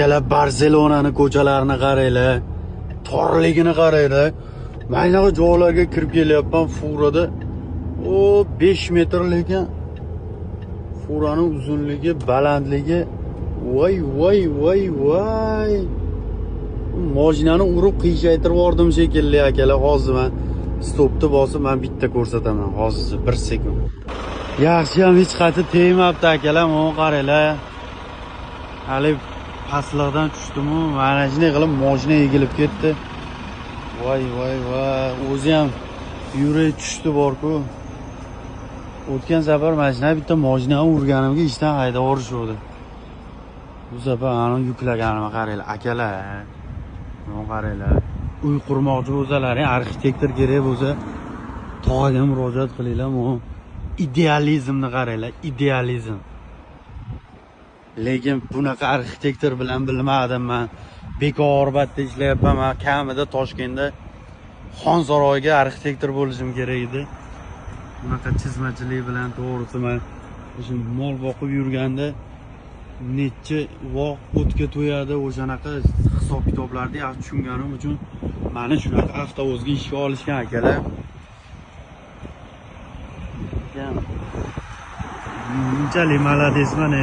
Akalar, Barselonani ko'chalarini qaranglar. Torligini qaranglar. Maynaqa joylarga kirib kelyapman furada. O 5 metr lekin furaning uzunligi, balandligi voy. Mashinani urib qiyshaytirib yubordim shekilli akalar. Hozir men stopni bosib men bitta ko'rsataman. Hozir 1 sekund. Yaxshi ham hech qati tegmabdi akalar. Mana qaranglar. Hali pastlardan tushdim-ku. Mana shunday qilib mashina egilib ketdi. Voy. O'zi ham yurak tushdi bor-ku. O'tgan safar mashina bitta mashinani urganimga ishdan haydab yuborishdi. Bu safar ana yuklaganimga qaranglar akalar. Mana qaranglar. Uy qurmoqchi bo'lsalaring, arxitektor kerak bo'lsa, tog'aga murojaat qilinglar. Mana idealizmni qaranglar, idealizm. Lekin bunaqa arxitektor bilan bilmadim men. Bekorbatda ishlayapman. Men kamida Toshkentda Xonsaroyga arxitektor bo'lishim kerak edi. Bunaqa chizmachilik bilan to'g'risi men o'sha mol boqib yurganda necha vaqt o'tga to'yadi, o'shanaqa hisob kitoblarni yaxshi tushunganim uchun meni shunaqa avtobusga ishga olishgan akalar. Bunchalik maladesman.